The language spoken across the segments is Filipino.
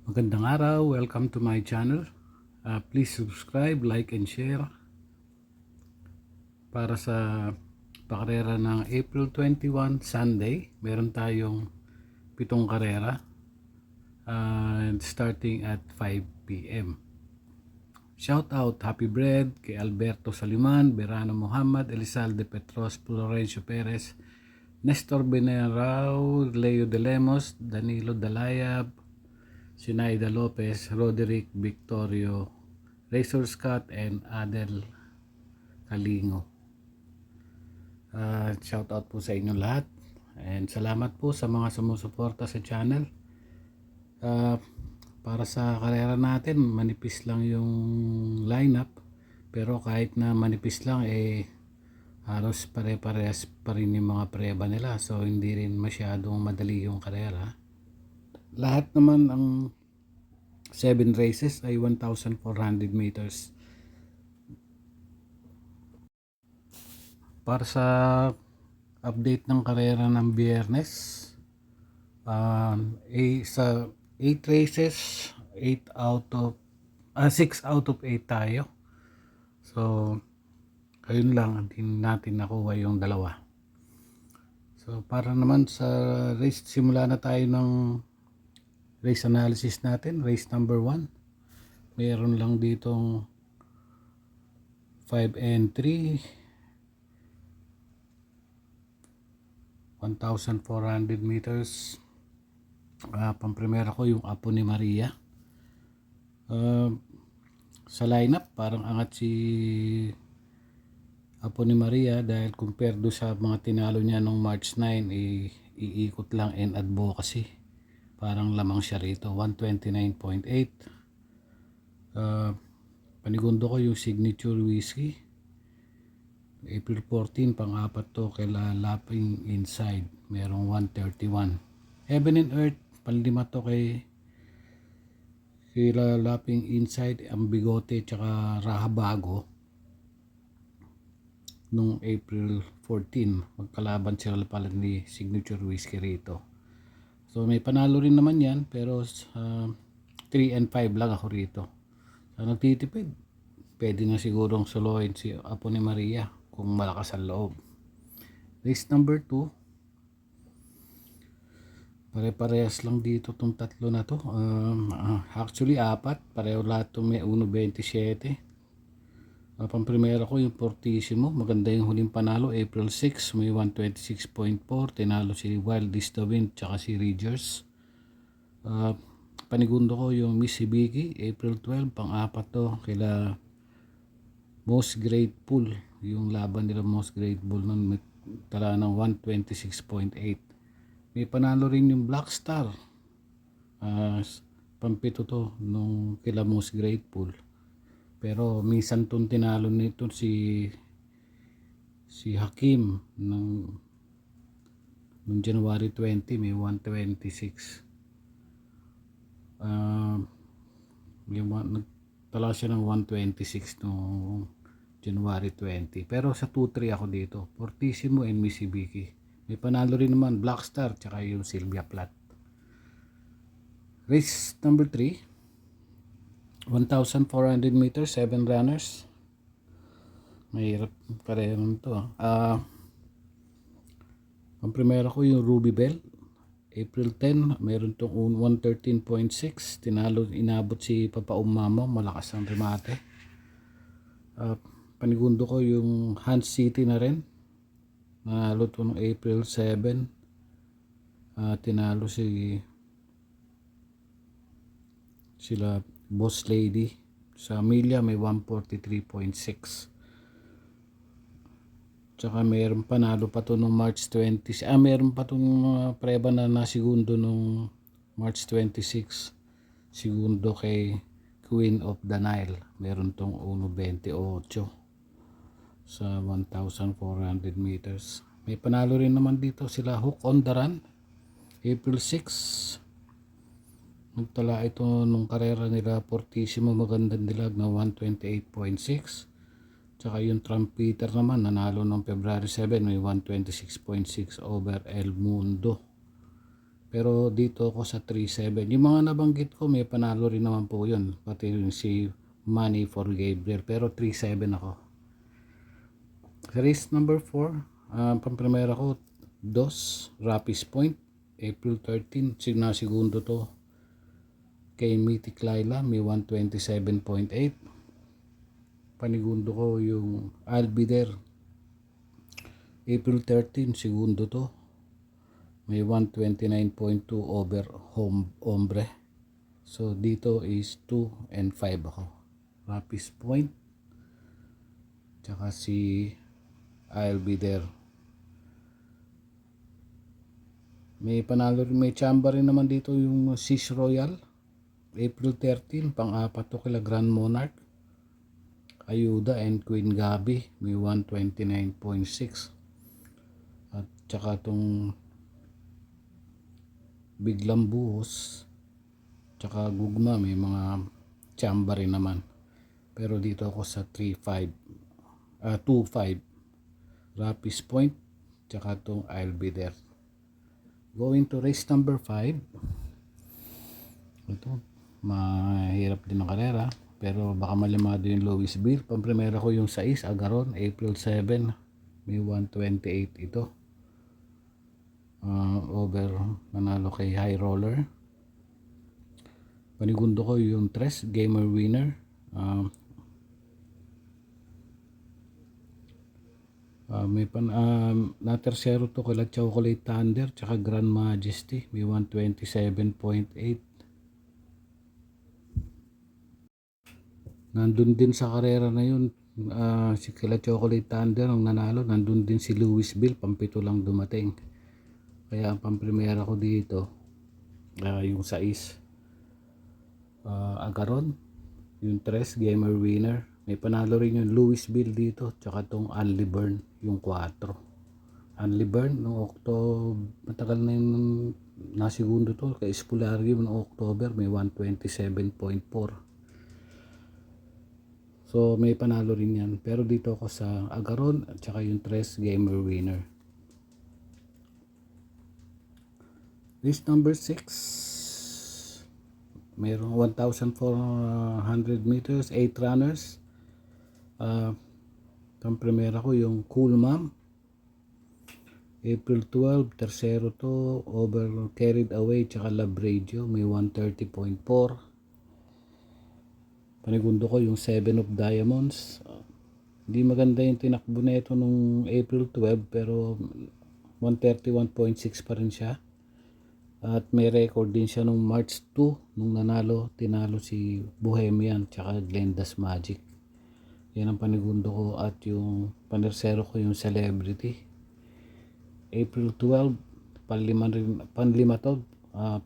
Magandang araw, welcome to my channel. Please subscribe, like, and share para sa pakarera ng April 21 Sunday. Meron tayong 7 karera starting at 5 p.m. Shout out, happy bread kay Alberto Saliman, Berano Muhammad, Elizalde Petros, Florencio Perez, Nestor Benerao, Leo de Lemos, Danilo Dalayab, Sinaida Lopez, Roderick Victorio, Razor Scott, and Adel Kalingo. Shout out po sa inyo lahat and salamat po sa mga sumusuporta sa channel. Para sa karera natin, manipis lang yung lineup, pero kahit na manipis lang halos pare-parehas pa rin yung mga preba nila, so hindi rin masyadong madali yung karera. Lahat naman ang 7 races ay 1,400 meters. Para sa update ng karera ng Biyernes, sa 8 races, 6 out of 8 tayo. So, ayun lang, hindi natin nakuha yung dalawa. So, para naman sa race, simula na tayo ng race analysis natin. Race number 1. Meron lang ditong 5 and 3. 1,400 meters. Pamprimera ko yung Apo ni Maria. Sa lineup, parang angat si Apo ni Maria dahil compare do sa mga tinalo niya nung March 9, iikot lang and advocacy. Parang lamang siya rito, 129.8. Panigundo ko yung Signature Whiskey. April 14, pang-apat to kay Lapping Inside, merong 131. Heaven and Earth, panlima to kay Lapping Inside, ang Bigote tsaka Rahabago. Nung April 14, magkalaban sila pala ni Signature Whiskey rito. So may panalo rin naman yan, pero 3 and 5 lang ako rito. So nagtitipid, pwede na sigurong soloin si Apo ni Maria kung malakas ang loob. Race number 2, pare-parehas lang dito tong tatlo na to. Actually 4, pareho lahat to may 1.27. Pamprimera ko yung Fortissimo, maganda yung huling panalo, April 6, may 126.4. tinalo si Wild Is The Wind tsaka si Ridgers. Panigundo ko yung Miss Hibiki, April 12, pang-apat to kila Most Grateful. Yung laban nila Most Grateful nun may tala ng 126.8. May panalo rin yung Black Star, pampito to nung kila Most Grateful, pero minsan tong tinalo nito si Hakim nung January 20, may 126. Nagtala siya ng 126 noong January 20. Pero sa 2-3 ako dito, Fortissimo and Mitsubishi. May panalo rin naman Black Star tsaka yung Sylvia Plath. Race number 3, 1,400 meters, 7 runners. Mahirap karera nito. Ang primera ko yung Ruby Bell, April 10, meron tong 113.6. Inabot si Papa Umamo, malakas ang remate. Panigundo ko yung Hans City na rin, nanalo to noong April 7. Tinalo sila Boss Lady. Sa Amelia may 143.6. Tsaka meron panalo pa to nung March 20. Meron pa tong preba na nasigundo nung March 26. Segundo kay Queen of the Nile. Meron tong 1.28 sa 1,400 meters. May panalo rin naman dito sila Hook on the Run, April 6. Nagtala ito nung karera nila Fortissimo, magandang dilag na 128.6. Tsaka yung Trumpeter naman nanalo ng February 7, may 126.6 over El Mundo. Pero dito ako sa 3-7. Yung mga nabanggit ko, may panalo rin naman po yun. Pati yung si Money for Gabriel. Pero 3-7 ako. Sa race number 4, pamprimera ko, Dos, Rapis Point, April 13. Segundo to kay Mythic Laila, may 127.8. Panigundo ko yung Albider, April 13, segundo to. May 129.2 over Hombre. So dito is 2 and 5 ako. Rapis Point. Tsaka si Albider. May panalo rin, may chamba rin naman dito yung Sis Royal. April 13, pang-apat to kila Grand Monarch. Ayuda and Queen Gabi, may 129.6. At tsaka tong Biglang Buhos, tsaka Gugma, may mga chamba rin naman. Pero dito ako sa 2-5. Rapis Point, tsaka tong Albider. Going to race number 5. Ito, mahirap din ang karera, pero baka malimado yung Louisville. Pamprimera ko yung 6, Agaron, April 7, may 128 ito. Over, nanalo kay High Roller. Panigundo ko yung 3, Gamer Winner. Na tersero to kila Chocolate Thunder tsaka Grand Majesty, may 127.8. Nandun din sa karera na yun, si kila Chocolate Thunder ang nanalo. Nandun din si Louisville, pampito lang dumating. Kaya ang pamprimera ko dito, yung 6, Agaron, yung 3, Gamer Winner. May panalo rin yung Louisville dito, tsaka tong Unleburn, yung 4. Unleburn, noong October, matagal na yung nasigundo to, kay Espulario noong October, may 127.4. So may panalo rin yan. Pero dito ako sa Agaron at saka yung 3, Gamer Winner. Race number 6. Mayroong 1,400 meters, 8 runners. Ang primera ko yung Cool Mom. April 12, tersero to, over Carried Away tsaka Love Radio, may 130.4. Panigundo ko yung 7 of Diamonds. Hindi maganda yung tinakbo na ito nung April 12, pero 131.6 pa rin siya. At may record din siya nung March 2 nung tinalo si Bohemian tsaka Glenda's Magic. Yan ang panigundo ko. At yung panersero ko yung Celebrity. April 12, panlima to.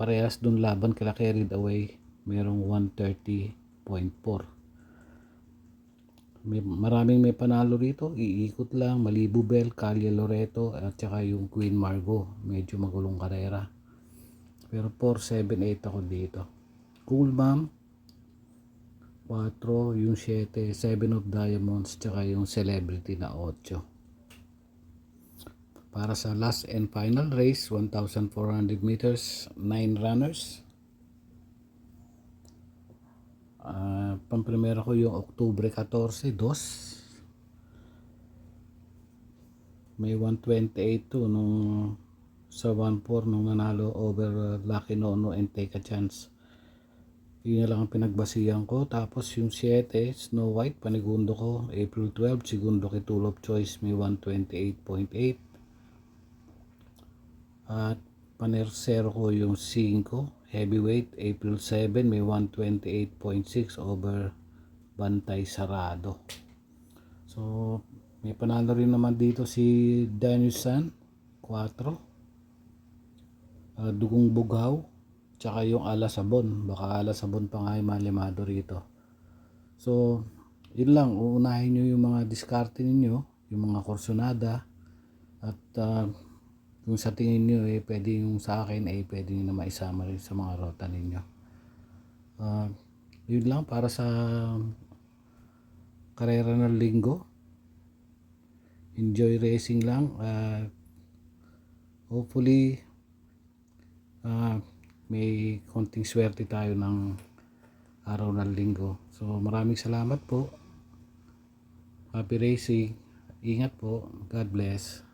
Parehas dun laban kila Carried Away. Merong 130.4. Maraming may panalo rito. Iikot lang, Malibu Bell, Calle Loreto at saka yung Queen Margot. Medyo magulong karera. Pero 4-7-8 ako dito. Cool Mom 4, yung 7, 7 of Diamonds tsaka yung Celebrity na 8. Para sa last and final race, 1,400 meters, 9 runners. Pamprimera ko yung Octubre 14, 2. May 128 to nung sa 1-4 nung nanalo over Lucky Nono and Take a Chance. Yun na lang ang pinagbasihan ko. Tapos yung 7, Snow White, panigundo ko April 12, segundo kay Tool of Choice, may 128.8. At panersero ko yung 5, Heavyweight, April 7, may 128.6 over Bantay Sarado. So may panalo rin naman dito si Danielson 4, Dugong Bughaw tsaka yung Alasabon. Baka Alasabon pa nga yung malimado rito. So yun lang, uunahin nyo yung mga diskarte ninyo, yung mga korsonada. At kung sa tingin nyo pwede yung sa akin pwede nyo na maisama rin sa mga rota ninyo. Yun lang para sa karera ng linggo. Enjoy racing lang. Hopefully may konting swerte tayo ng araw ng linggo. So maraming salamat po. Happy racing. Ingat po. God bless.